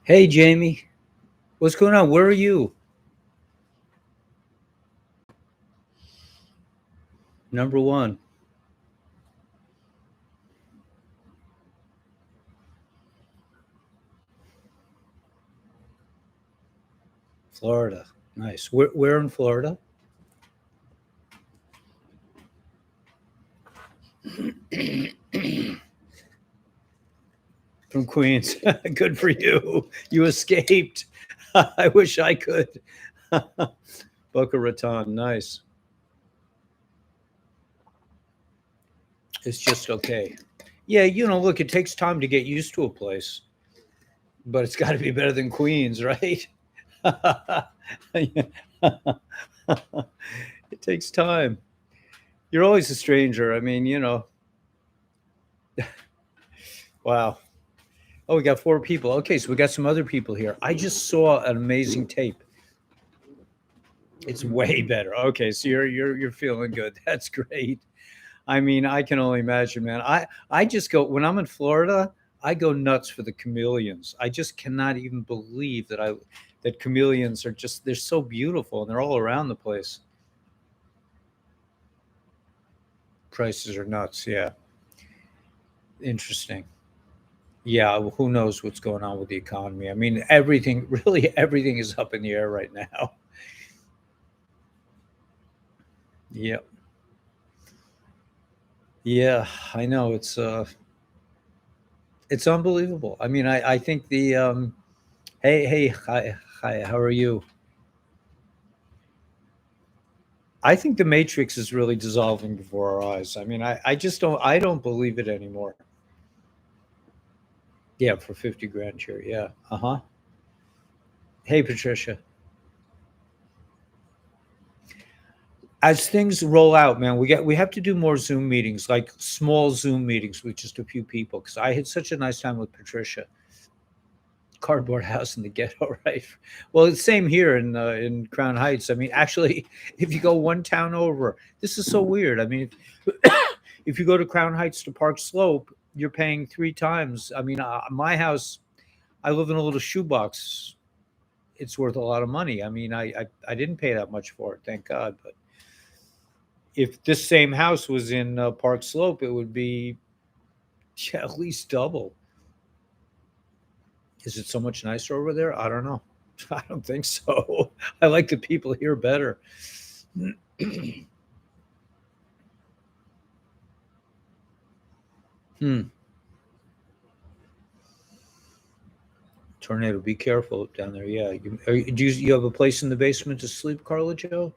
Hey, Jamie, what's going on? Where are you? Number one, Florida. Nice. Where in Florida? From Queens. Good for you. You escaped. I wish I could. Boca Raton. Nice. It's just okay. Yeah, look, it takes time to get used to a place, but it's got to be better than Queens, right? it takes time. You're always a stranger. I mean, wow. Oh, we got four people. Okay, so we got some other people here. I just saw an amazing tape. It's way better. Okay, so you're feeling good. That's great. I mean, I can only imagine, man. I just go when I'm in Florida, I go nuts for the chameleons. I just cannot even believe that chameleons are just they're so beautiful and they're all around the place. Prices are nuts. Yeah, interesting. Yeah, well, who knows what's going on with the economy? I mean, everything really everything is up in the air right now. Yeah. Yeah, I know it's unbelievable. I mean, I think the hey, hi, how are you? I think the matrix is really dissolving before our eyes. I mean, I just don't believe it anymore. Yeah, for 50 grand here. Yeah. Uh-huh. Hey, Patricia. As things roll out, man, we have to do more Zoom meetings, like small Zoom meetings with just a few people because I had such a nice time with Patricia. Cardboard house in the ghetto, right? Well, it's same here in Crown Heights. I mean, actually, if you go one town over, this is so weird. I mean, if you go to Crown Heights to Park Slope, you're paying three times. I mean, my house, I live in a little shoebox. It's worth a lot of money. I mean, I didn't pay that much for it, thank God. But if this same house was in Park Slope, it would be yeah, at least double. Is it so much nicer over there? I don't know. I don't think so. I like the people here better. Hmm. Tornado. Be careful down there. Yeah. Do you have a place in the basement to sleep, Carla Joe?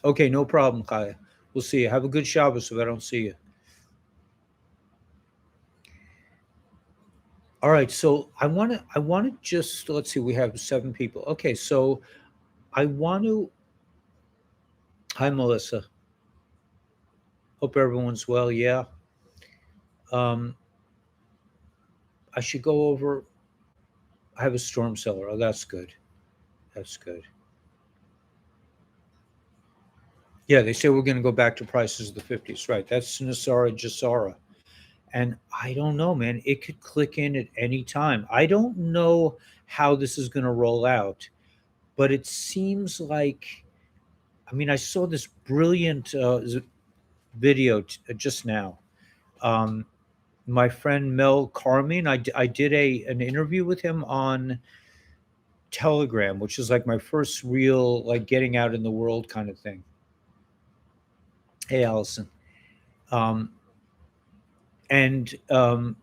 Okay, no problem, Kaya. We'll see you. Have a good Shabbos if I don't see you. All right. So I want to just let's see. We have seven people. Okay. So I want to. Hi, Melissa. Hope everyone's well. Yeah. Um, I should go over. I have a storm cellar. Oh, that's good. That's good. Yeah, they say we're going to go back to prices of the 50s. Right. That's Nasara Jasara. And I don't know, man. It could click in at any time. I don't know how this is going to roll out, but it seems like, I mean, I saw this brilliant video just now. Um, my friend Mel Carmine, I did an interview with him on Telegram, which is like my first real, like getting out in the world kind of thing. Hey, Allison. Um, and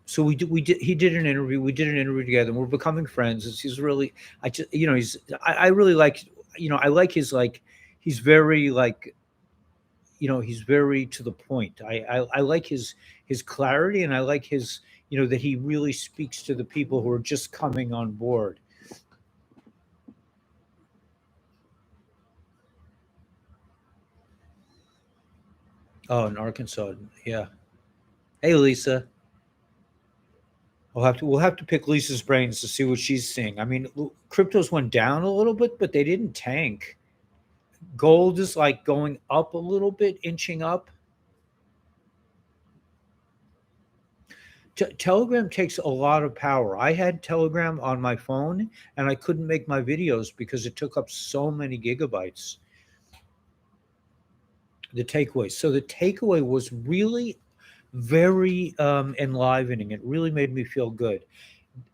so we did he did an interview we did an interview together and we're becoming friends. He's really I just he's I really like I like his like he's very like he's very to the point. I like his clarity, and I like his that he really speaks to the people who are just coming on board. Oh, in Arkansas. Yeah. Hey, Lisa. We'll have to pick Lisa's brains to see what she's seeing. I mean, cryptos went down a little bit, but they didn't tank. Gold is like going up a little bit, inching up. Telegram takes a lot of power. I had Telegram on my phone and I couldn't make my videos because it took up so many gigabytes. The takeaway. So the takeaway was really very enlivening. It really made me feel good.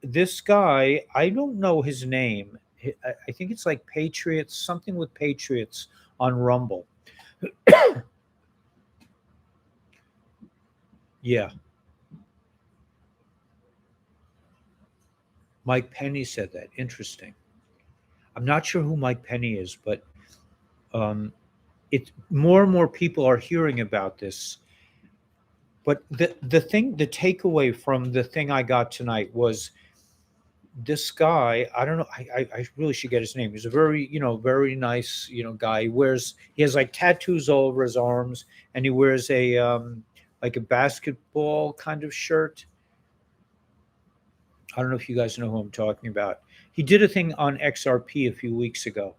This guy, I don't know his name. I think it's like Patriots, something with Patriots on Rumble. Yeah, Mike Penny said that. Interesting. I'm not sure who Mike Penny is, but um, it more and more people are hearing about this. But the takeaway from the thing I got tonight was this guy. I don't know. I really should get his name. He's a very very nice guy. He has like tattoos all over his arms, and he wears a like a basketball kind of shirt. I don't know if you guys know who I'm talking about. He did a thing on XRP a few weeks ago,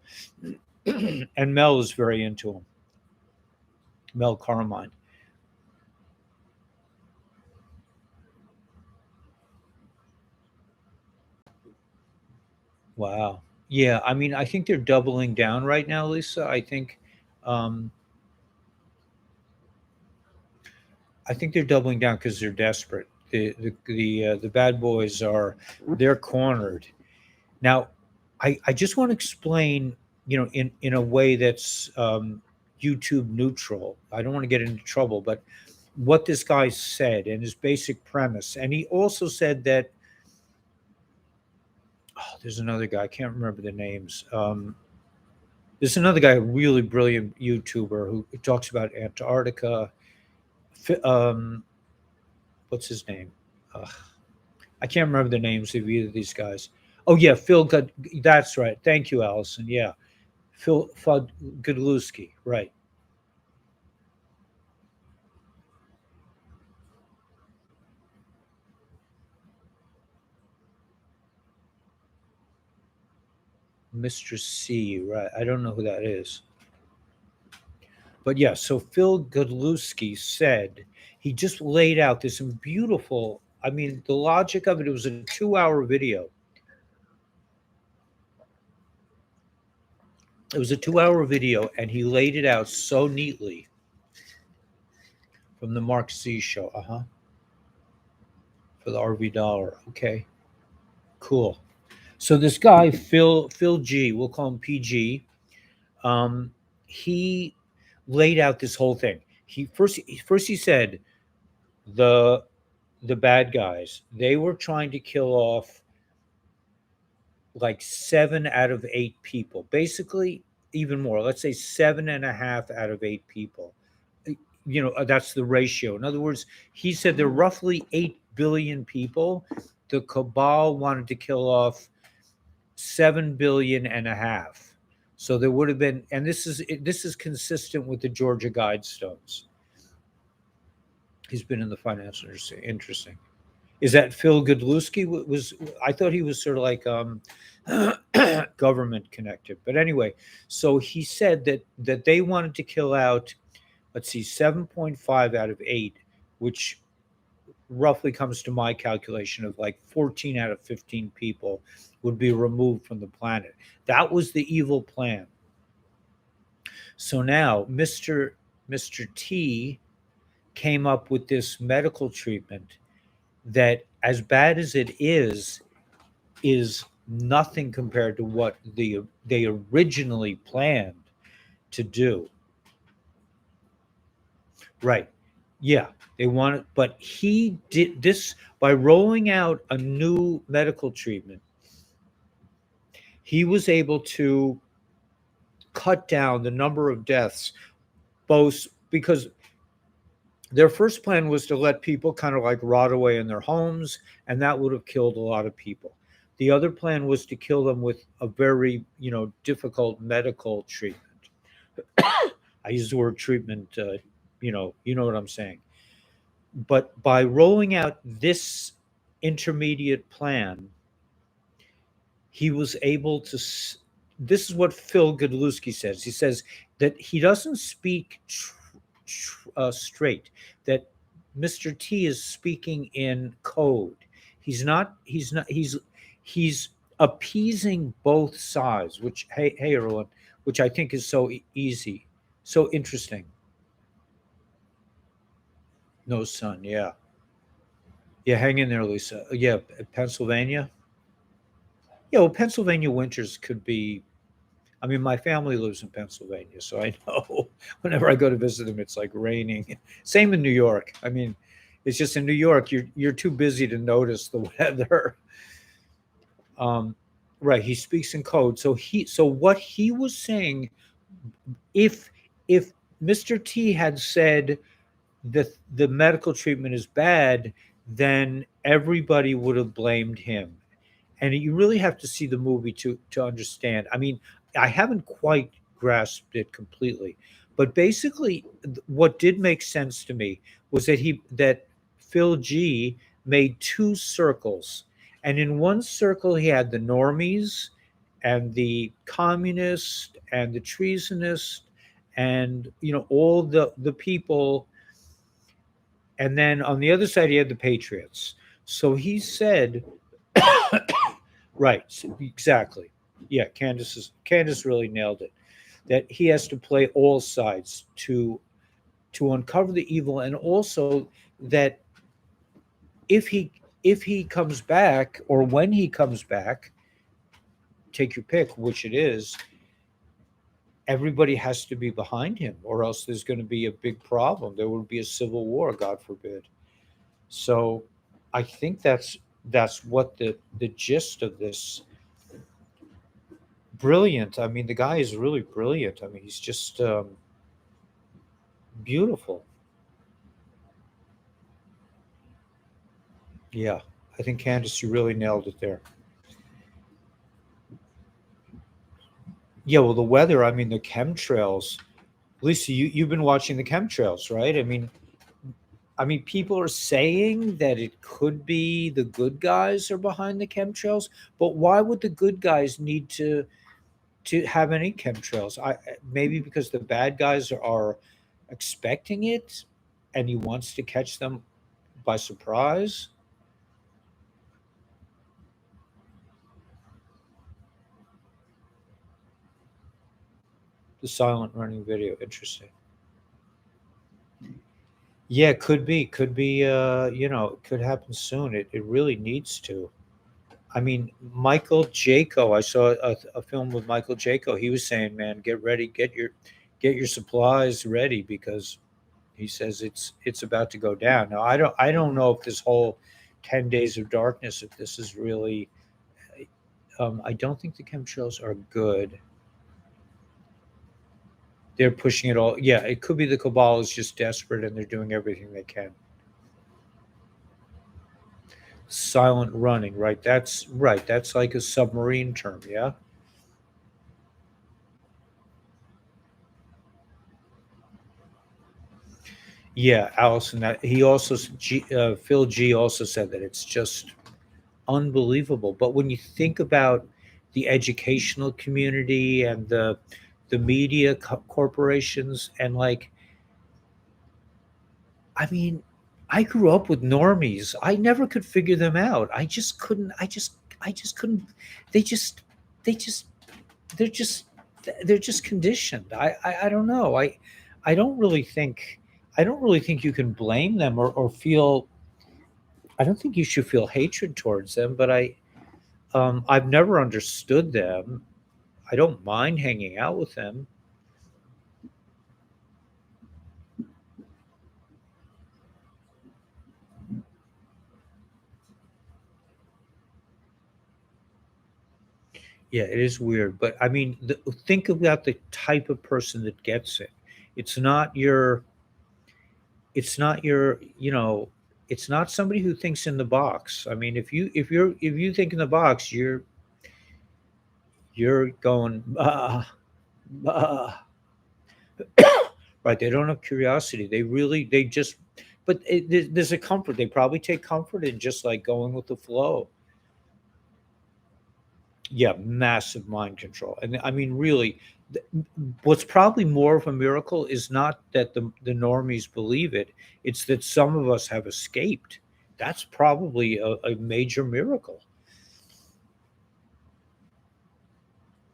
and Mel is very into him. Mel Carmine. Wow. Yeah, I mean, I think they're doubling down right now, Lisa. Um, I think they're doubling down because they're desperate. The bad boys are they're cornered now. I just want to explain, in a way that's YouTube neutral. I don't want to get into trouble, but what this guy said and his basic premise, and he also said that there's another guy I can't remember the names. There's another guy, a really brilliant YouTuber who talks about Antarctica. Um, what's his name? Uh, I can't remember the names of either of these guys. Oh yeah, Phil. That's right. Thank you, Allison. Yeah, Phil Godlewski. Right. Mr. C. Right. I don't know who that is. But yeah, so Phil Godlewski said he just laid out this beautiful. I mean, the logic of it. It was a 2-hour video. It was a 2-hour video, and he laid it out so neatly from the Mark Z show. For the RV dollar. Okay, cool. So this guy Phil G, we'll call him PG. Um, he laid out this whole thing. He he said the the bad guys, they were trying to kill off like 7 out of 8 people, basically even more. Let's say 7.5 out of 8 people. That's the ratio. In other words, he said there are roughly 8 billion people. The cabal wanted to kill off 7 billion and a half. So there would have been, and this is consistent with the Georgia Guidestones. He's been in the financial industry. Interesting. Is that Phil Godlewski? Was I thought he was sort of like government connected, but anyway. So he said that they wanted to kill out, let's see, 7.5 out of 8, which roughly comes to my calculation of like 14 out of 15 people would be removed from the planet. That was the evil plan. So now Mr. T came up with this medical treatment that, as bad as it is nothing compared to what they originally planned to do. Right. Yeah, they wanted, but he did this by rolling out a new medical treatment. He was able to cut down the number of deaths, both because their first plan was to let people kind of like rot away in their homes, and that would have killed a lot of people. The other plan was to kill them with a very, difficult medical treatment. I use the word treatment, you know what I'm saying. But by rolling out this intermediate plan, he was able to. This is what Phil Godlewski says. He says that he doesn't speak straight. That Mr. T is speaking in code. He's appeasing both sides, which, hey everyone, which I think is so easy, so interesting. No sun, yeah. Yeah, hang in there, Lisa. Yeah, Pennsylvania. Yeah, well, Pennsylvania winters could be. I mean, my family lives in Pennsylvania, so I know whenever I go to visit them, it's like raining. Same in New York. I mean, it's just in New York, you're too busy to notice the weather. Um, right. He speaks in code. So what he was saying, if if Mr. T had said the medical treatment is bad, then everybody would have blamed him. And you really have to see the movie to understand. I mean, I haven't quite grasped it completely, but basically, what did make sense to me was that Phil G made two circles, and in one circle he had the normies, and the communist, and the treasonist, and all the people, and then on the other side he had the patriots. So he said, right, exactly. Yeah, Candace really nailed it. That he has to play all sides to uncover the evil, and also that if he comes back, or when he comes back, take your pick, which it is, everybody has to be behind him, or else there's going to be a big problem. There would be a civil war, God forbid. So, I think that's what the gist of this. Brilliant. I mean, the guy is really brilliant. I mean, he's just beautiful. Yeah, I think Candace, you really nailed it there. Yeah, well, the weather. I mean, the chemtrails. Lisa, you've been watching the chemtrails, right? I mean, people are saying that it could be the good guys are behind the chemtrails, but why would the good guys need to have any chemtrails? Maybe because the bad guys are expecting it, and he wants to catch them by surprise. The silent running video, interesting. Yeah, could be. Could happen soon. It really needs to. I mean, Michael Jaco. I saw a film with Michael Jaco. He was saying, "Man, get ready, get your supplies ready because he says it's about to go down." Now, I don't know if this whole 10 days of darkness, if this is really. I don't think the chemtrails are good. They're pushing it all. Yeah, it could be the Kabbalah is just desperate and they're doing everything they can. Silent running, right? That's right. That's like a submarine term. Yeah. Yeah, Allison. That he also Phil G also said that it's just unbelievable. But when you think about the educational community and the media corporations, and like, I mean, I grew up with normies. I never could figure them out. I just couldn't. I just couldn't. They just they just they're just they're just conditioned. I don't know. I don't really think you can blame them, or feel. I don't think you should feel hatred towards them. But I've never understood them. I don't mind hanging out with them. Yeah, it is weird, but I mean, think about the type of person that gets it. It's not your. It's not your. It's not somebody who thinks in the box. I mean, if you think in the box, you're going right. They don't have curiosity. They just. But there's a comfort. They probably take comfort in just like going with the flow. Yeah, massive mind control. And I mean, really, th- what's probably more of a miracle is not that the normies believe it, it's that some of us have escaped. That's probably a major miracle.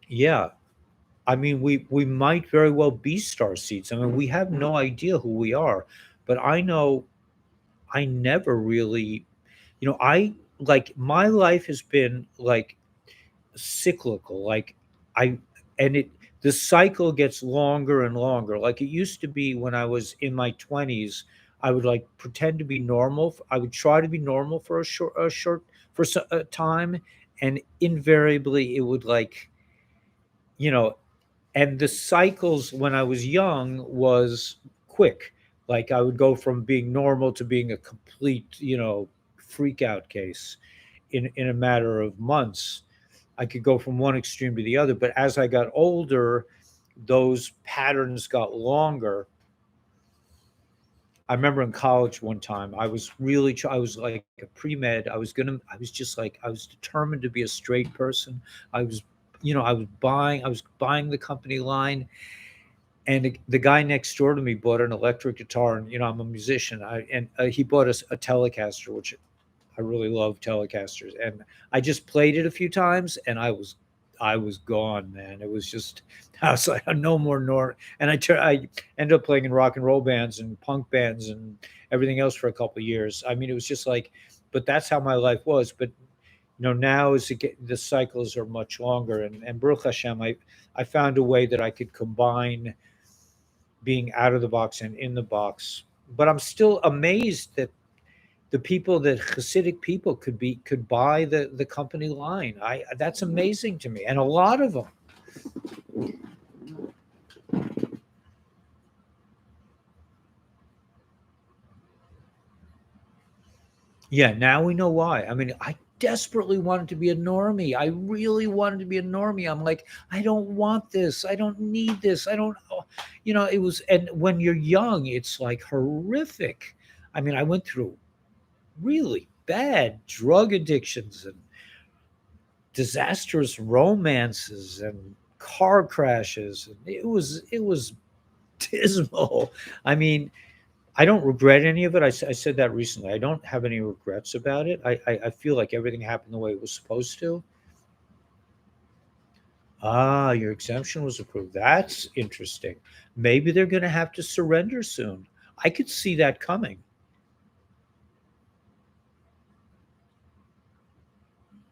Yeah. I mean, we might very well be star seeds. I mean, we have no idea who we are. But I know I never really, I like my life has been like cyclical. Like I and it the cycle gets longer and longer. Like it used to be when I was in my 20s, I would like pretend to be normal. I would try to be normal for a short for a time, and invariably it would like, you know, and the cycles when I was young was quick. Like I would go from being normal to being a complete, freak out case in a matter of months. I could go from one extreme to the other. But as I got older, those patterns got longer. I remember in college one time, I was really, I was like a pre med. I was just like, I was determined to be a straight person. I was, I was buying the company line, and the guy next door to me bought an electric guitar, and I'm a musician. He bought us a Telecaster, which I really love Telecasters, and I just played it a few times, and I was gone, man. It was just I was like no more nor, and I ended up playing in rock and roll bands and punk bands and everything else for a couple of years. I mean, it was just like, but that's how my life was. But now the cycles are much longer, and Baruch Hashem, I found a way that I could combine being out of the box and in the box. But I'm still amazed that the people that Hasidic people could buy the company line. I That's amazing to me, and a lot of them. Yeah, now we know why. I mean, I desperately wanted to be a normie. I really wanted to be a normie. I'm like, I don't want this. I don't need this. I don't. It was, and when you're young, it's like horrific. I mean, I went through really bad drug addictions and disastrous romances and car crashes. It was dismal. I mean, I don't regret any of it. I said that recently. I don't have any regrets about it. I feel like everything happened the way it was supposed to. Ah, your exemption was approved. That's interesting. Maybe they're going to have to surrender soon. I could see that coming.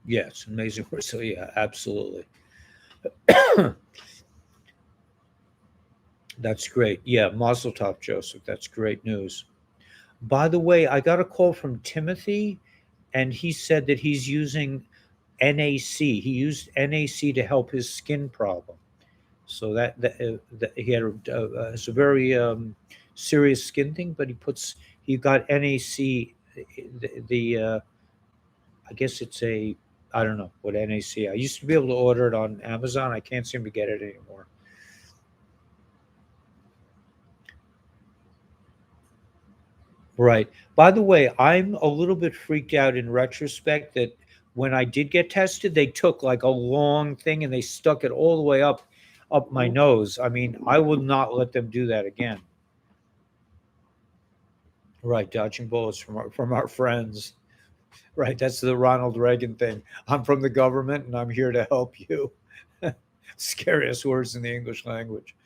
Yes, amazing. So yeah, absolutely. That's great. Yeah, Mazel Tov, Joseph. That's great news. By the way, I got a call from Timothy, and he said that he's using NAC. He used NAC to help his skin problem. So that he had it's a very serious skin thing, but he got NAC. The I guess it's a, I don't know what NAC. I used to be able to order it on Amazon. I can't seem to get it anymore. Right. By the way, I'm a little bit freaked out in retrospect that when I did get tested, they took like a long thing and they stuck it all the way up my nose. I mean, I will not let them do that again. Right, dodging bullets from our friends. Right, that's the Ronald Reagan thing. I'm from the government and I'm here to help you. Scariest words in the English language.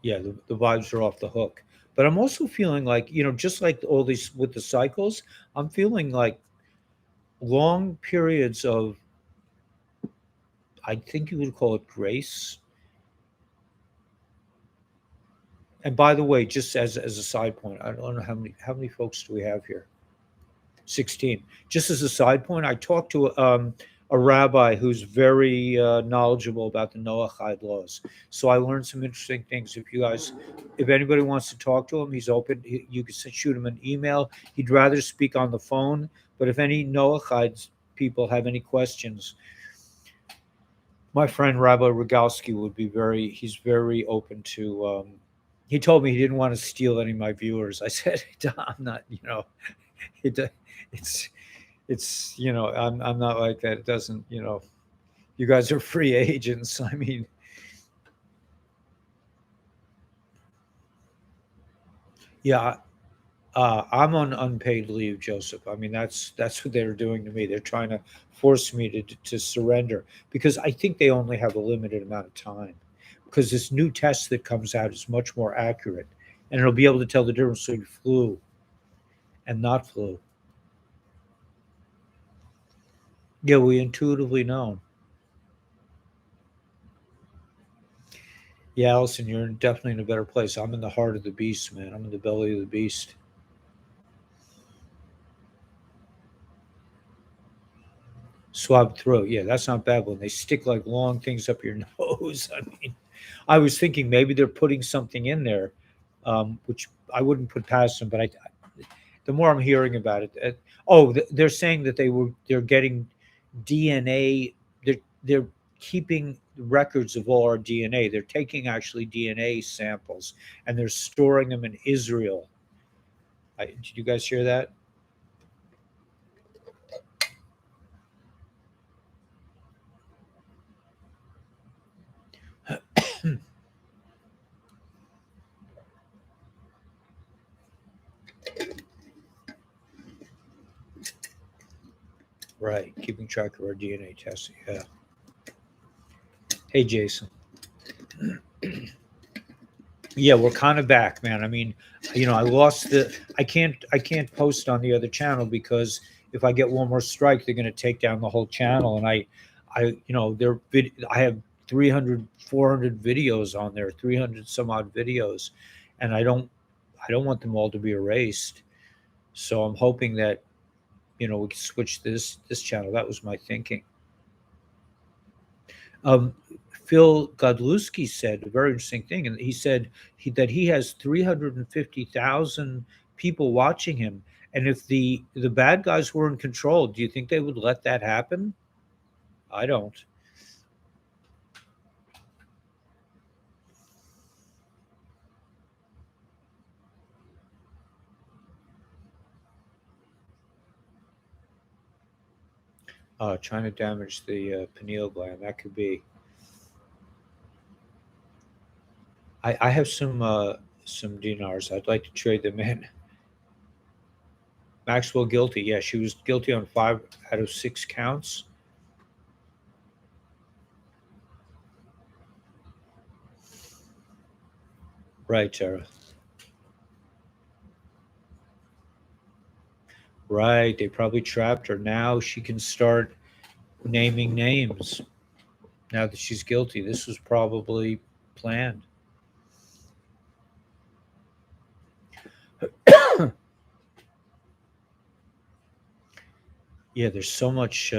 Yeah, the vibes are off the hook. But I'm also feeling like, just like all these with the cycles, I'm feeling like long periods of, I think you would call it grace. And by the way, just as a side point, I don't know how many folks do we have here? 16. Just as a side point, I talked to a rabbi who's very knowledgeable about the Noahide laws. So I learned some interesting things. If anybody wants to talk to him, he's open. You can shoot him an email. He'd rather speak on the phone. But if any Noahide people have any questions, my friend Rabbi Rogalski he's very open to He told me he didn't want to steal any of my viewers. I said, I'm not, it, it's, I'm not like that. It doesn't, you guys are free agents. I mean, yeah, I'm on unpaid leave, Joseph. I mean, that's what they're doing to me. They're trying to force me to surrender because I think they only have a limited amount of time. Because this new test that comes out is much more accurate, and it'll be able to tell the difference between flu and not flu. Yeah, we intuitively know. Yeah, Allison, you're definitely in a better place. I'm in the heart of the beast, man. I'm in the belly of the beast. Swab throat. Yeah, that's not bad when they stick like long things up your nose. I mean, I was thinking maybe they're putting something in there, which I wouldn't put past them. But the more I'm hearing about it, they're saying that they're getting DNA. They're keeping records of all our DNA. They're taking actually DNA samples and they're storing them in Israel. Did you guys hear that? Right, keeping track of our DNA testing. Yeah. Hey, Jason. Yeah, we're kind of back, man. I mean, I lost the. I can't post on the other channel because if I get one more strike, they're going to take down the whole channel. And I have 300, 400 videos on there, 300 some odd videos, and I don't want them all to be erased. So I'm hoping that we can switch this channel. That was my thinking. Um, Phil Godlewski said a very interesting thing, and he said that he has 350,000 people watching him. And if the bad guys were in control, do you think they would let that happen? I don't. Trying to damage the pineal gland. That could be. I have some dinars. I'd like to trade them in. Maxwell guilty. Yeah, she was guilty on 5 out of 6 counts. Right, Tara. Right. They probably trapped her. Now she can start naming names. Now that she's guilty, this was probably planned. Yeah, there's so much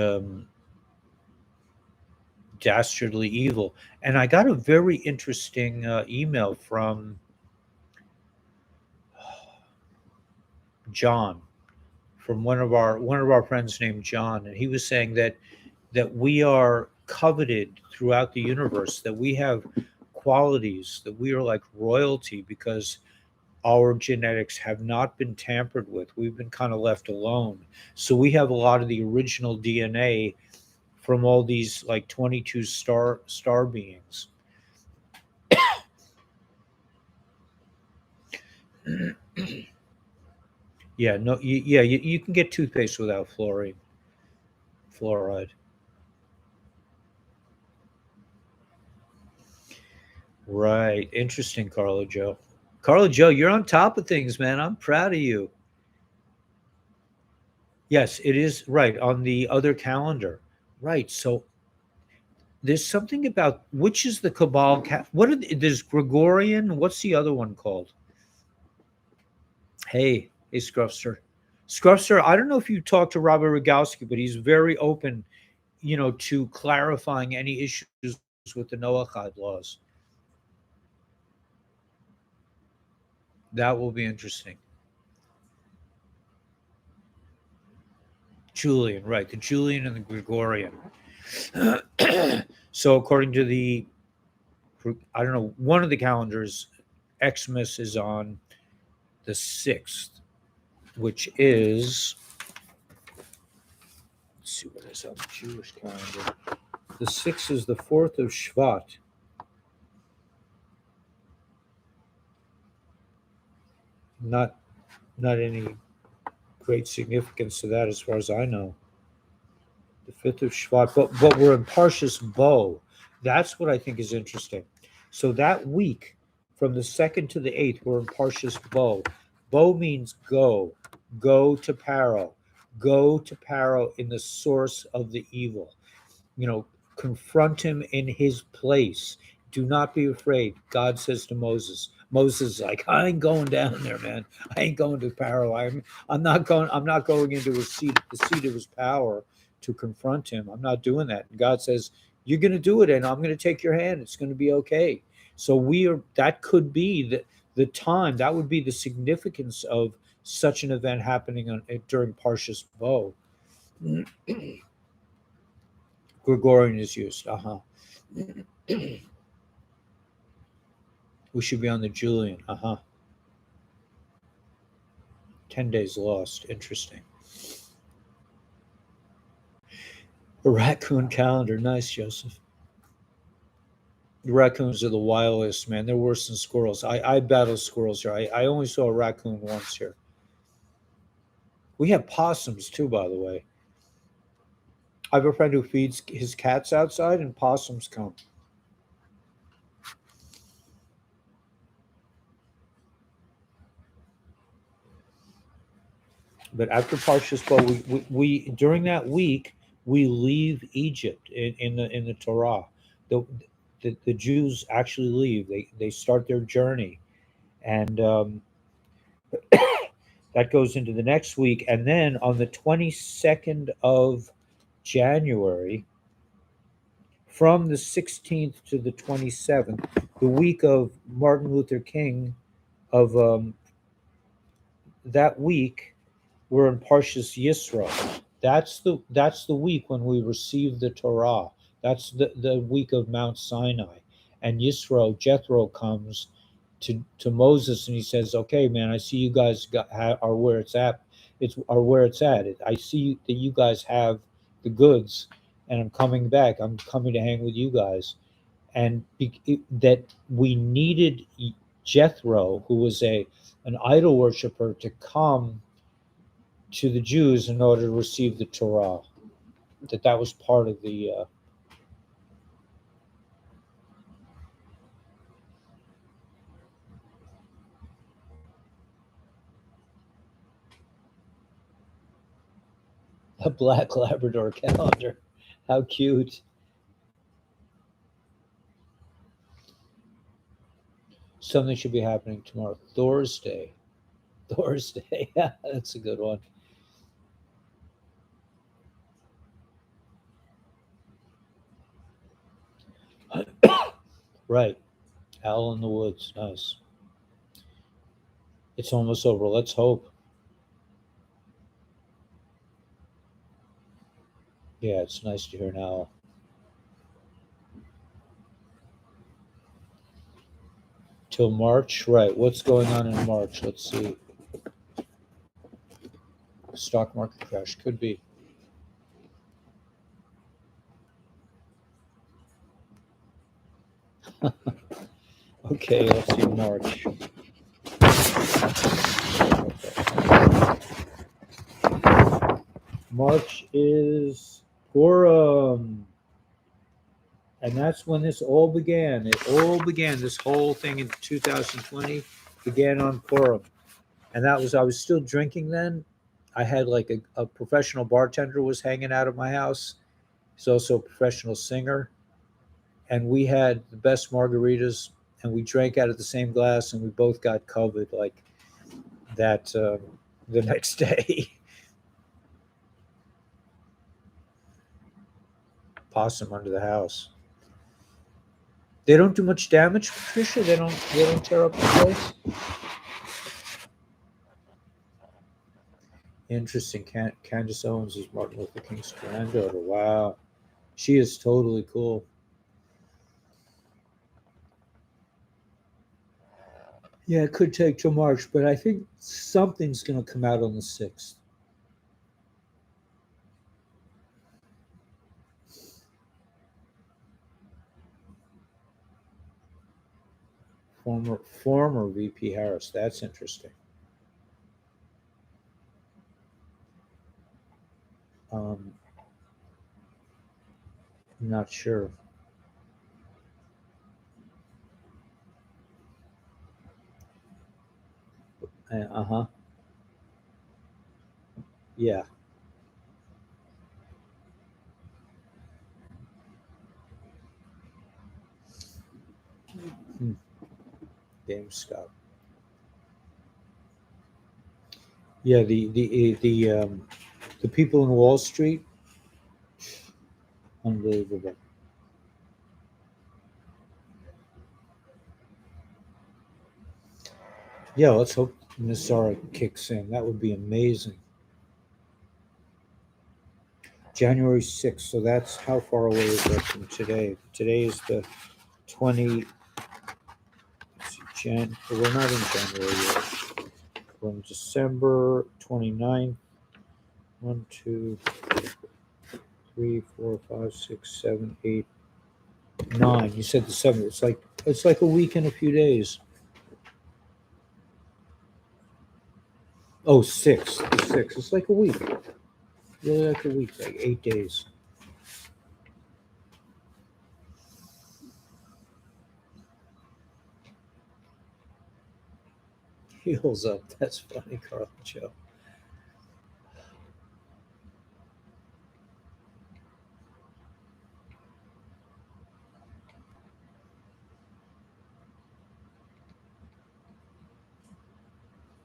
dastardly evil. And I got a very interesting email from John, from one of our friends named John, and he was saying that we are coveted throughout the universe, that we have qualities, that we are like royalty because our genetics have not been tampered with. We've been kind of left alone. So we have a lot of the original DNA from all these like 22 star beings. Yeah, no, you can get toothpaste without fluoride. Right. Interesting, Carlo Joe. Carlo Joe, you're on top of things, man. I'm proud of you. Yes, it is right on the other calendar. Right. So there's something about which is the Cabal. There's Gregorian. What's the other one called? Hey, Scruffster. Scruffster, I don't know if you talked to Robert Rogowski, but he's very open, to clarifying any issues with the Noahide laws. That will be interesting. Julian, right? The Julian and the Gregorian. So according to I don't know, one of the calendars Xmas is on the 6th, which is, let's see what is on the Jewish calendar. The 6th is the 4th of Shvat. Not any great significance to that as far as I know. The 5th of Shvat, but we're in Parshas Bo. That's what I think is interesting. So that week, from the 2nd to the 8th, we're in Parshas Bo. Bo means go to Paro, go to Paro in the source of the evil. Confront him in his place. Do not be afraid. God says to Moses. Moses is like, I ain't going down there, man. I ain't going to Paro. I'm not going into the seat of his power to confront him. I'm not doing that. And God says, you're going to do it, and I'm going to take your hand. It's going to be okay. So that could be the time. That would be the significance of such an event happening during Parshas Bo. Gregorian is used. We should be on the Julian. 10 days lost. Interesting. A raccoon calendar. Nice, Joseph. The raccoons are the wildest, man. They're worse than squirrels. I battle squirrels here. I only saw a raccoon once here. We have possums too, by the way. I have a friend who feeds his cats outside, and possums come. But after Parshas Bo, we during that week we leave Egypt in the Torah. The Jews actually leave. They start their journey, and that goes into the next week. And then on the 22nd of January, from the 16th to the 27th, the week of Martin Luther King, of that week, we're in Parshas Yisro. That's the week when we receive the Torah. That's the week of Mount Sinai. And Yisro, Jethro, comes to Moses, and he says, okay, man, I see you guys are where it's at. I see that you guys have the goods, and I'm coming back. I'm coming to hang with you guys. And that we needed Jethro, who was an idol worshiper, to come to the Jews in order to receive the Torah. That was part of the a black Labrador calendar. How cute. Something should be happening tomorrow. Thursday. Yeah, that's a good one. Right. Owl in the woods. Nice. It's almost over. Let's hope. Yeah, it's nice to hear an owl. Till March, right? What's going on in March? Let's see. Stock market crash could be. Okay, let's see March. March is Purim. And that's when this all began. It all began. This whole thing in 2020 began on Purim. And I was still drinking then. I had like a professional bartender was hanging out at my house. He's also a professional singer. And we had the best margaritas, and we drank out of the same glass, and we both got COVID like that the next day. Possum under the house. They don't do much damage, Patricia. They don't tear up the place. Interesting. Candace Owens is Martin Luther King's granddaughter. Wow, she is totally cool. Yeah, it could take till March, but I think something's going to come out on the 6th. Former VP Harris. That's interesting. Um, I'm not sure. Uh huh. Yeah. Hmm. GameStop. Yeah. The people in Wall Street. Unbelievable. Yeah. Let's hope Nisara kicks in. That would be amazing. January 6th. So that's how far away is that from today? Today is the 20. We're not in January yet. We're in December 29th. 1, 2, 3, 4, 5, 6, 7, 8, 9. You said the 7th. It's like a week and a few days. Oh, six. The 6th. It's like a week. Really like a week, like 8 days. Heels up. That's funny, Carl Joe.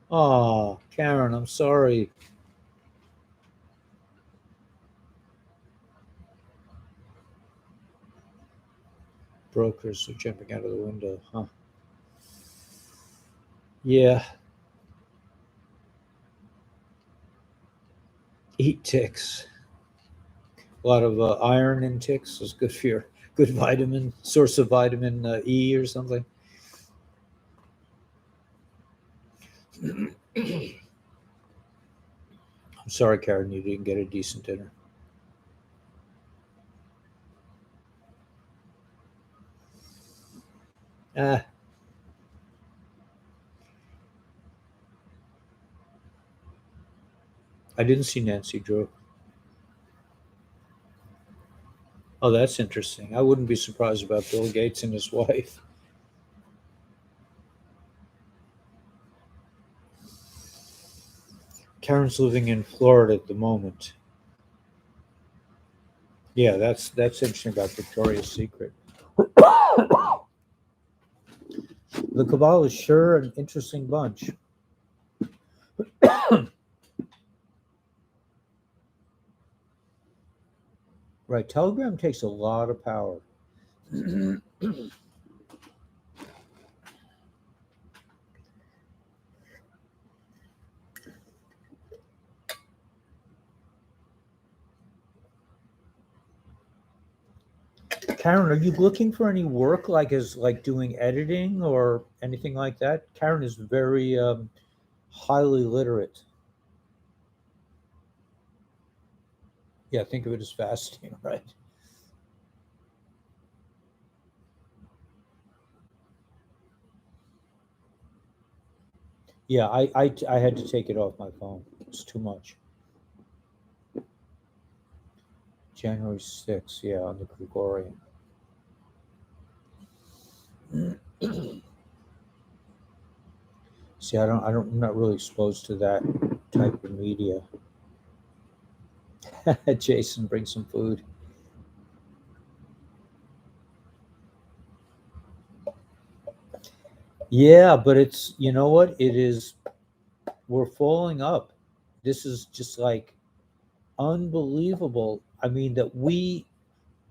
Oh, Karen, I'm sorry. Brokers are jumping out of the window, huh? Yeah. Eat ticks. A lot of iron in ticks is good for your good vitamin source of vitamin E or something. I'm sorry, Karen, you didn't get a decent dinner. Ah, I didn't see Nancy Drew. Oh, that's interesting. I wouldn't be surprised about Bill Gates and his wife. Karen's living in Florida at the moment. Yeah, that's interesting about Victoria's Secret. The Kabbalah is sure an interesting bunch. Right, Telegram takes a lot of power. Karen, are you looking for any work like as like doing editing or anything like that? Karen is very highly literate. Yeah, think of it as fasting, right? Yeah, I had to take it off my phone. It's too much. January 6th, yeah, on the Gregorian. See, I'm not really exposed to that type of media. Jason, bring some food. Yeah, but it's, you know what? It is, we're falling up. This is just like unbelievable. I mean, that we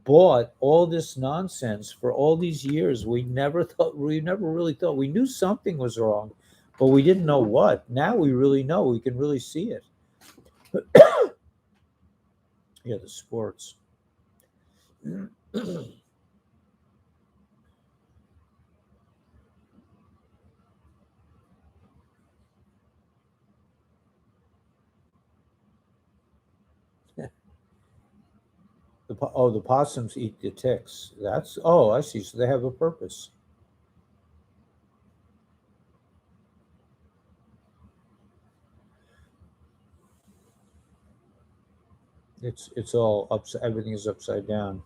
bought all this nonsense for all these years. We never really thought, we knew something was wrong, but we didn't know what. Now we really know, we can really see it. Yeah, the sports. The possums eat the ticks. That's oh, I see. So they have a purpose. It's all upside. Everything is upside down.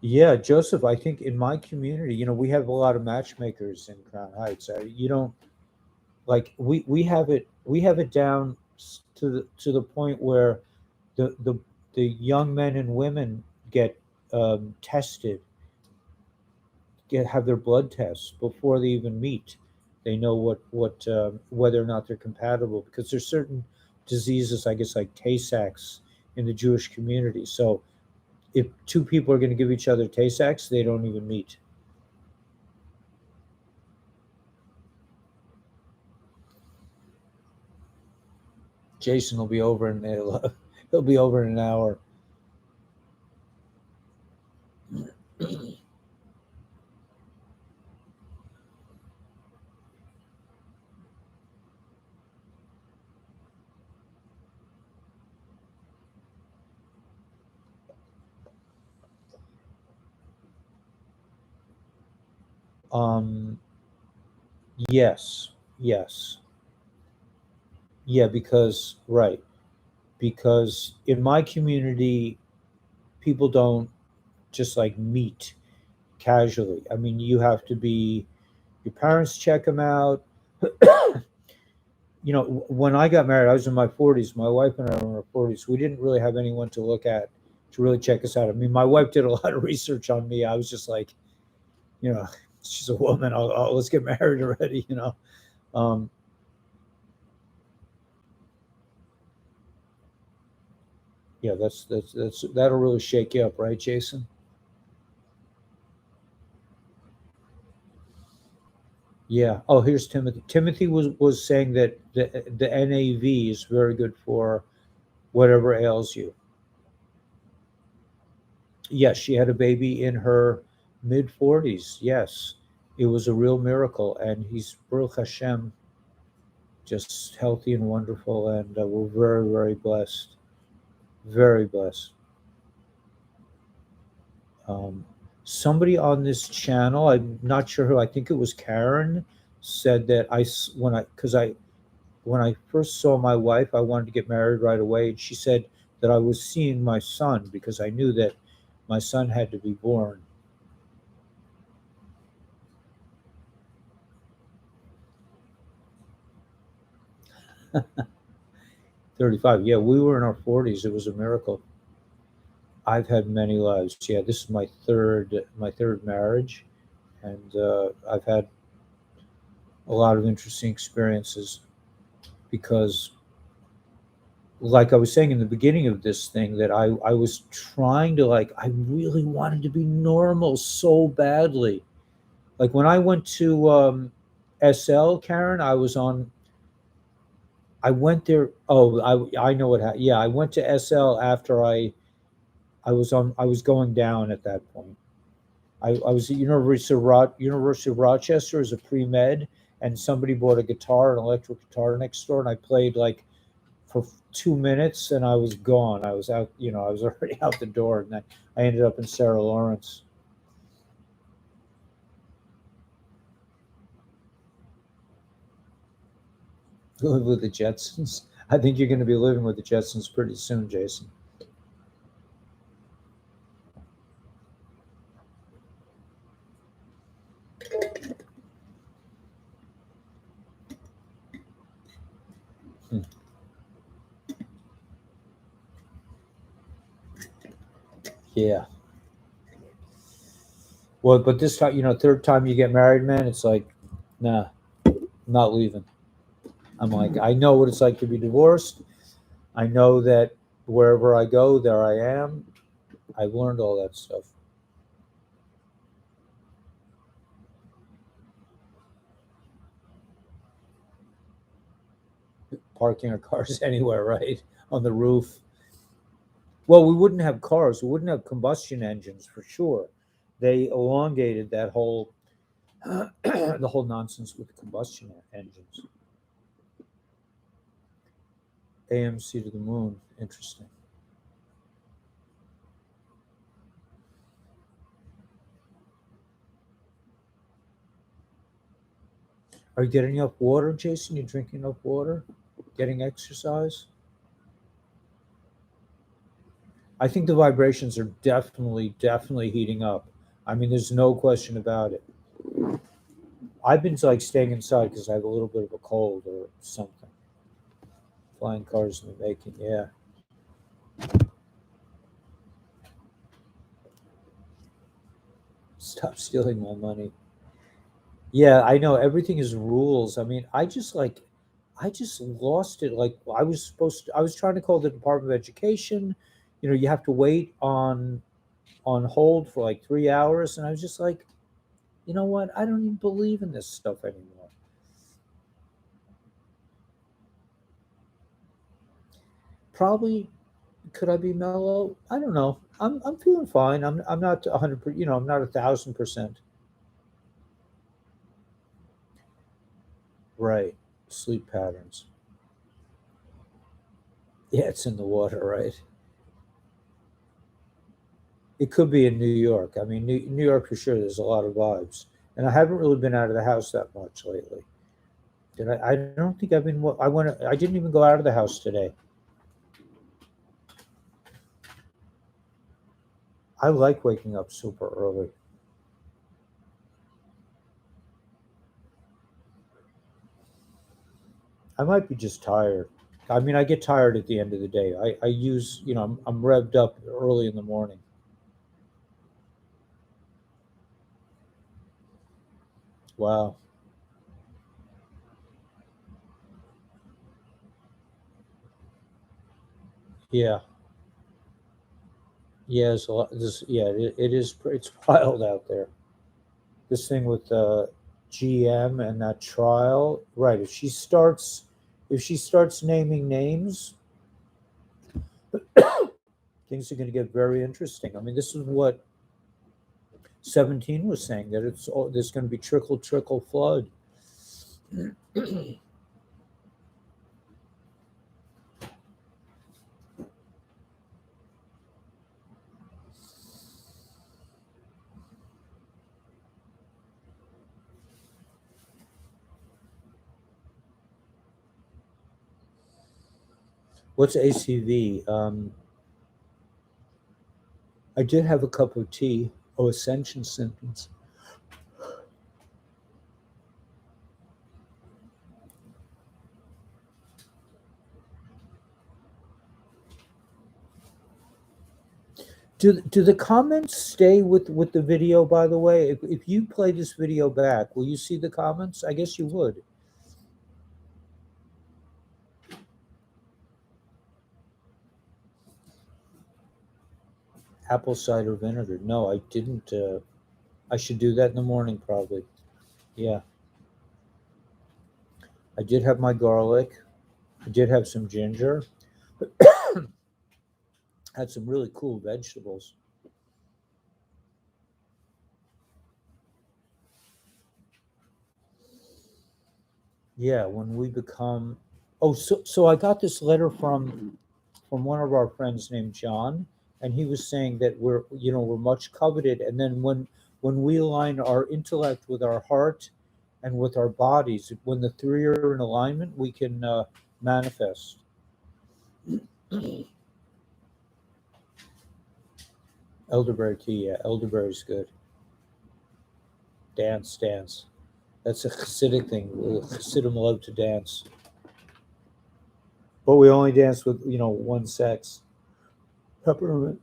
Yeah, Joseph. I think in my community, we have a lot of matchmakers in Crown Heights. You don't like we have it down to the point where the young men and women get tested, have their blood tests before they even meet. They know what whether or not they're compatible, because there's certain diseases, I guess, like Tay-Sachs in the Jewish community. So if two people are going to give each other Tay-Sachs, they don't even meet. Jason will be over in he'll be over in an hour. Um, yes, yes, yeah, because right, because in my community, people don't just like meet casually. I mean, you have to be your parents check them out. When I got married, I was in my 40s. My wife and I were in our 40s. We didn't really have anyone to look at to really check us out. I mean, my wife did a lot of research on me. I was just like, you know, she's a woman. Let's get married already. Um, yeah, that'll really shake you up, right, Jason? Yeah. Oh, here's Timothy. Timothy was saying that the NAV is very good for whatever ails you. Yes, she had a baby in her mid 40s. Yes, it was a real miracle, and he's Baruch Hashem, just healthy and wonderful, and we're very, very blessed, very blessed. Um, Somebody on this channel, I'm not sure who. I think it was Karen, said that when I first saw my wife, I wanted to get married right away, and she said that I was seeing my son because I knew that my son had to be born. 35. Yeah, we were in our 40s. It was a miracle. I've had many lives. Yeah, this is my third marriage, and I've had a lot of interesting experiences because, like I was saying in the beginning of this thing, that I was trying to, like, I really wanted to be normal so badly. Like when I went to SL, Karen, I went there. Oh, I know what happened. Yeah, I went to SL after I was going down at that point. I was at University of Rochester as a pre-med, and somebody bought a guitar, an electric guitar next door, and I played like for 2 minutes, and I was gone. I was out, I was already out the door, and I ended up in Sarah Lawrence. Live with the Jetsons. I think you're going to be living with the Jetsons pretty soon, Jason. Hmm. Yeah. Well, but this time, third time you get married, man, it's like, nah, not leaving. I'm like, I know what it's like to be divorced. I know that wherever I go, there I am. I've learned all that stuff. Parking our cars anywhere, right? On the roof. Well, we wouldn't have cars. We wouldn't have combustion engines for sure. They elongated that whole the whole nonsense with the combustion engines. AMC to the moon. Interesting. Are you getting enough water, Jason? You drinking enough water? Getting exercise? I think the vibrations are definitely heating up. I mean, there's no question about it. I've been like staying inside because I have a little bit of a cold or something. Flying cars in the making, yeah. Stop stealing my money. Yeah, I know everything is rules. I mean, I just lost it. Like I was trying to call the Department of Education. You know, you have to wait on hold for like 3 hours, and I was just like, you know what? I don't even believe in this stuff anymore. Probably could I be mellow? I don't know. I'm feeling fine. I'm not 100. You know, I'm not 1,000%. Right. Sleep patterns. Yeah, it's in the water, right? It could be in New York. I mean, New York for sure. There's a lot of vibes, and I haven't really been out of the house that much lately. Did I? I don't think I've been. I went. I didn't even go out of the house today. I like waking up super early. I might be just tired. I mean, I get tired at the end of the day. I use, you know, I'm revved up early in the morning. Wow. Yeah. Yeah. It's a lot. This. Yeah. It is. It's wild out there. This thing with GM and that trial. Right. If she starts naming names, things are going to get very interesting. I mean, this is what 17 was saying that there's going to be trickle flood. What's ACV? I did have a cup of tea. Oh, ascension symptoms. Do the comments stay with the video? By the way, if you play this video back, will you see the comments? I guess you would. Apple cider vinegar. No, I didn't. I should do that in the morning, probably. Yeah, I did have my garlic. I did have some ginger. Had some really cool vegetables. Yeah, when we become. Oh, so I got this letter from one of our friends named John, and he was saying that we're much coveted, and then when we align our intellect with our heart and with our bodies, when the three are in alignment, we can manifest. Elderberry tea, yeah, elderberry is good. Dance. That's a Hasidic thing. Hasidim love to dance, but we only dance with one sex. Peppermint.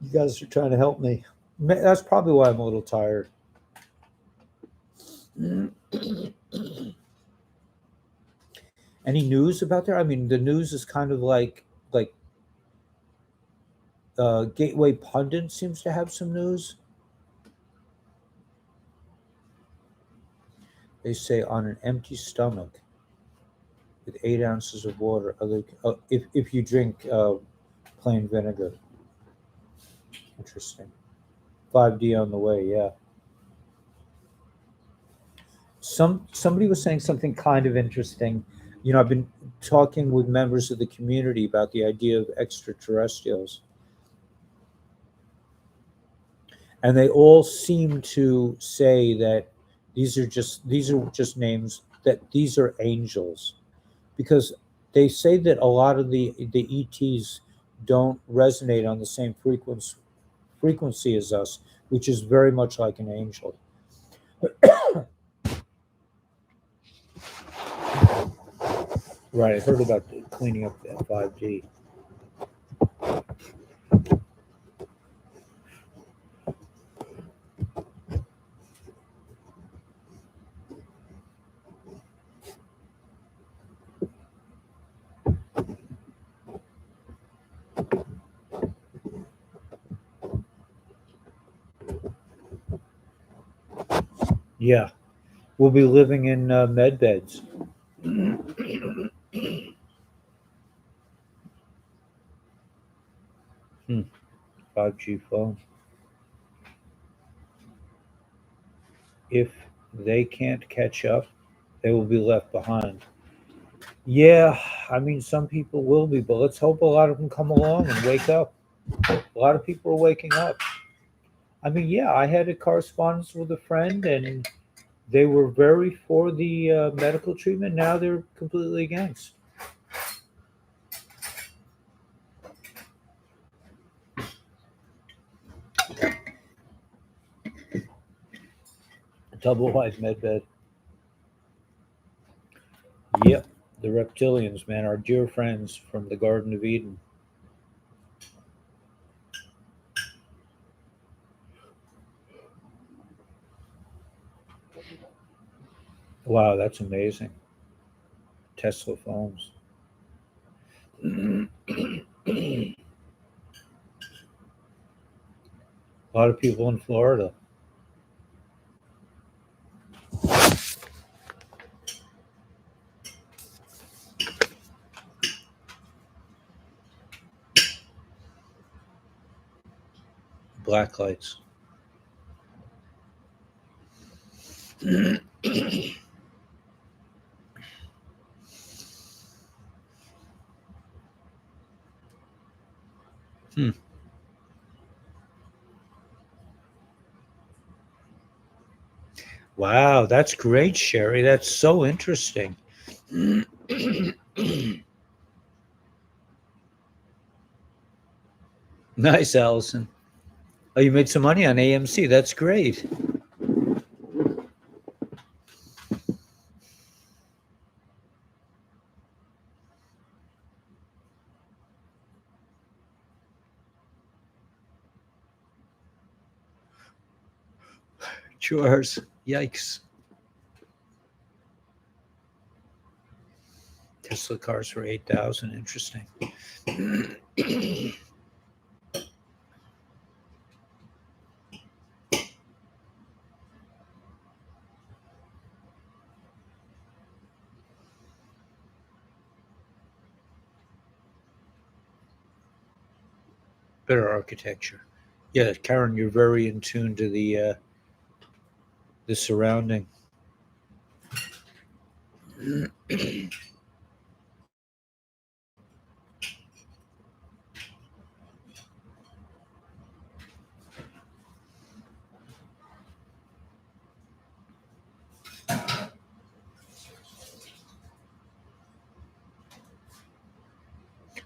You guys are trying to help me. That's probably why I'm a little tired. Any news about there? I mean, the news is kind of like Gateway Pundit seems to have some news. They say on an empty stomach with 8 ounces of water. If you drink plain vinegar, interesting. 5D on the way. Yeah. Somebody was saying something kind of interesting. I've been talking with members of the community about the idea of extraterrestrials, and they all seem to say that these are just names, that these are angels, because they say that a lot of the ETs don't resonate on the same frequency as us, which is very much like an angel. Right, I heard about cleaning up that 5D. Yeah, we'll be living in med beds. 5G phone. If they can't catch up, they will be left behind. Yeah, I mean, some people will be, but let's hope a lot of them come along and wake up. A lot of people are waking up. I mean, yeah, I had a correspondence with a friend, and they were very for the medical treatment. Now they're completely against. Double wide med bed. Yep, the reptilians, man, our dear friends from the Garden of Eden. Wow, that's amazing. Tesla phones. A lot of people in Florida. Black lights. Hmm. Wow, that's great, Sherry. That's so interesting. Nice, Allison. Oh, you made some money on AMC. That's great. Chores. Yikes. Tesla cars for 8,000. Interesting. Better architecture. Yeah, Karen, you're very in tune to the surrounding.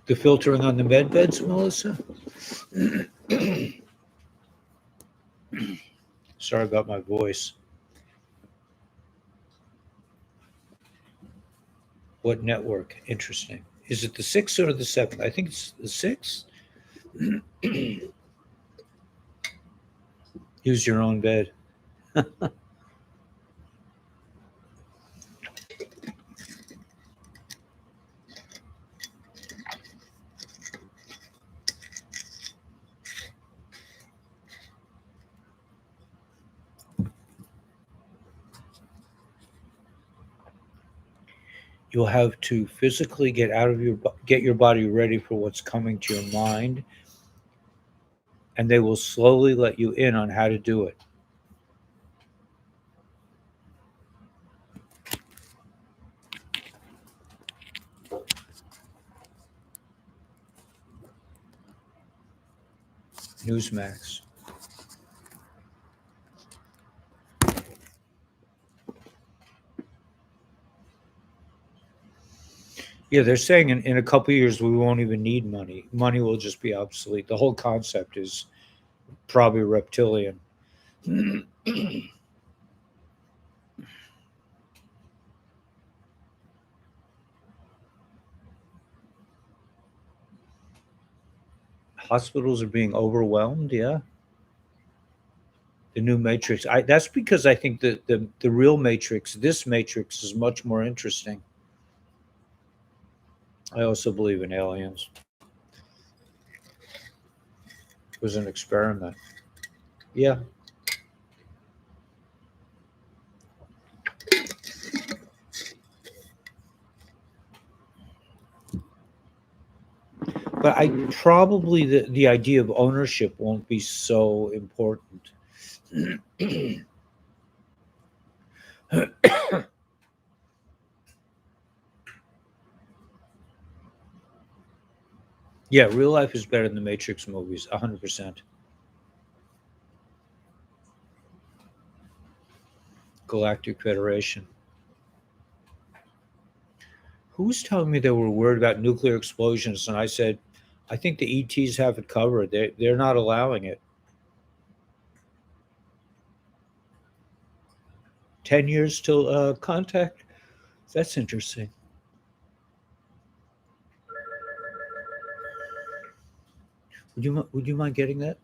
The filtering on the med beds, Melissa? Sorry about my voice. What network? Interesting. Is it the sixth or the seventh? I think it's the sixth. Use your own bed. You'll have to physically get your body ready for what's coming to your mind, and they will slowly let you in on how to do it. Newsmax. Yeah, they're saying in a couple of years we won't even need money. Money will just be obsolete. The whole concept is probably reptilian. Hospitals are being overwhelmed. Yeah, the new matrix. That's because I think the real matrix, this matrix, is much more interesting. I also believe in aliens. It was an experiment. Yeah, but I probably the idea of ownership won't be so important. Yeah, real life is better than the Matrix movies, 100%. Galactic Federation. Who was telling me they were worried about nuclear explosions? And I said, I think the ETs have it covered. They're not allowing it. 10 years till contact? That's interesting. Would you mind getting that?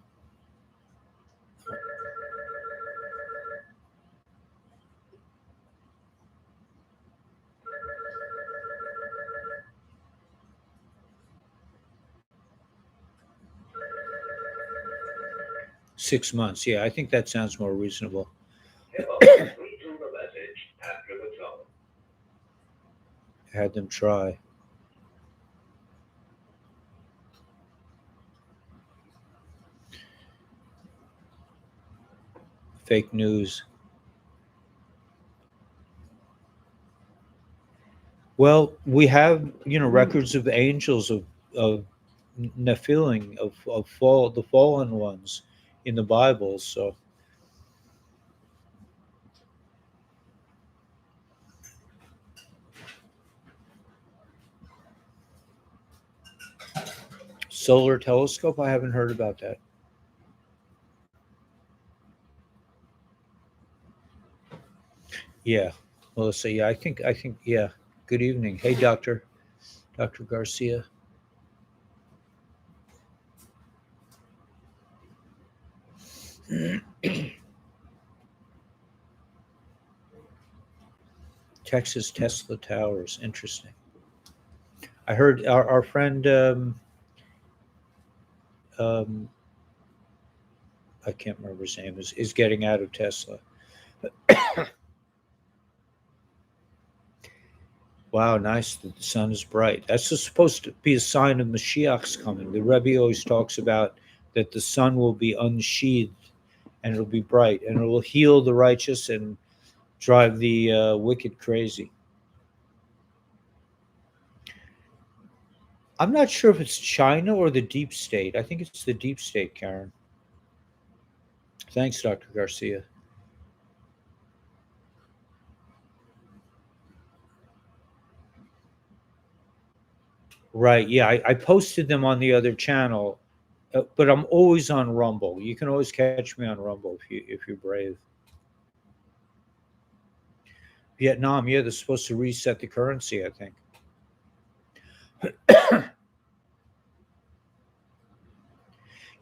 6 months. Yeah, I think that sounds more reasonable. Had them try. Fake news. Well, we have, records of angels of Nephilim, the fallen ones in the Bible. So solar telescope, I haven't heard about that. Yeah. Well, let's see. Yeah, I think, yeah. Good evening. Hey, Dr. Garcia. Texas Tesla Towers. Interesting. I heard our friend, um, I can't remember his name, is getting out of Tesla. Wow, nice that the sun is bright. That's just supposed to be a sign of Mashiach's coming. The Rebbe always talks about that the sun will be unsheathed and it'll be bright and it will heal the righteous and drive the wicked crazy. I'm not sure if it's China or the deep state. I think it's the deep state, Karen. Thanks, Dr. Garcia. Right. Yeah, I posted them on the other channel, but I'm always on Rumble. You can always catch me on Rumble if you're brave. Vietnam, yeah, they're supposed to reset the currency, I think.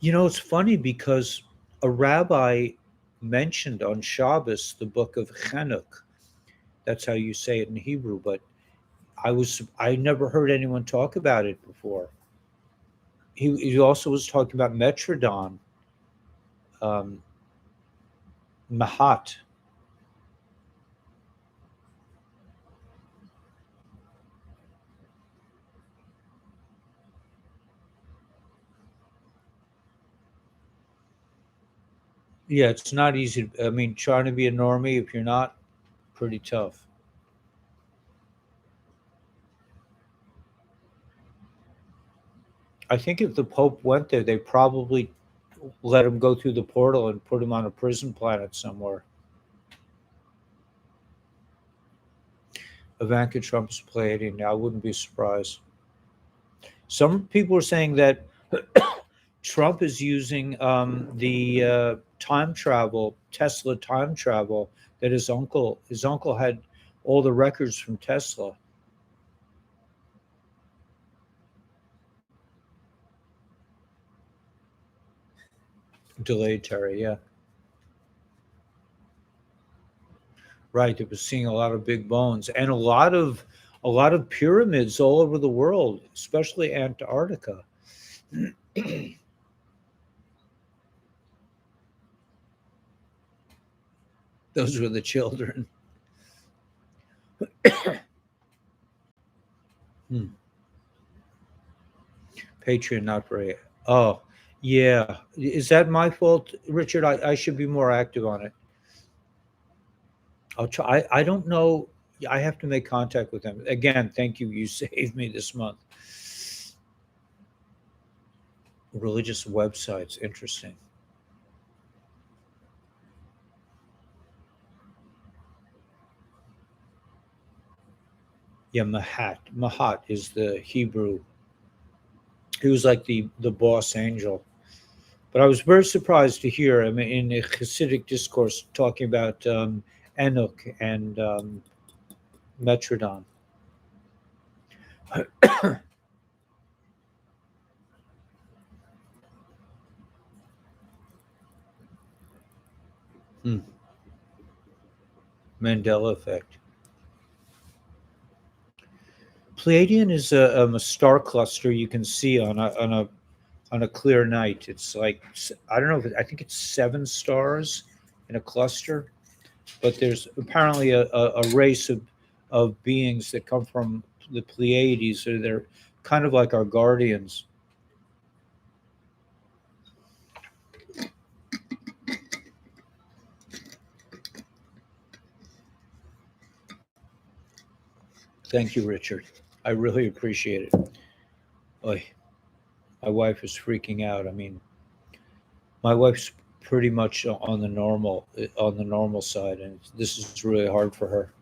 It's funny because a rabbi mentioned on Shabbos the book of Chanukh. That's how you say it in Hebrew, but I never heard anyone talk about it before. He also was talking about Metrodon, um, Mahat. Yeah, it's not easy. I mean, trying to be a normie if you're not, pretty tough. I think if the Pope went there, they probably let him go through the portal and put him on a prison planet somewhere. Ivanka Trump is Pleiadian. I wouldn't be surprised. Some people are saying that Trump is using the time travel, Tesla time travel, that his uncle had all the records from Tesla. Delayed Terry, yeah. Right. It was seeing a lot of big bones and a lot of pyramids all over the world, especially Antarctica. Those were the children. Hmm. Patreon not very. Oh, yeah. Is that my fault, Richard? I should be more active on it. I'll try. I don't know. I have to make contact with them again. Thank you. You saved me this month. Religious websites. Interesting. Yeah, Mahat is the Hebrew. He was like the boss angel. But I was very surprised to hear him in a Hasidic discourse talking about Enoch and Metrodon. Hmm. Mandela effect. Pleiadian is a star cluster you can see on a clear night. It's like I don't know. I think it's 7 stars in a cluster. But there's apparently a race of beings that come from the Pleiades. So they're kind of like our guardians. Thank you, Richard. I really appreciate it. Oy, my wife is freaking out. I mean, my wife's pretty much on the normal side, and this is really hard for her.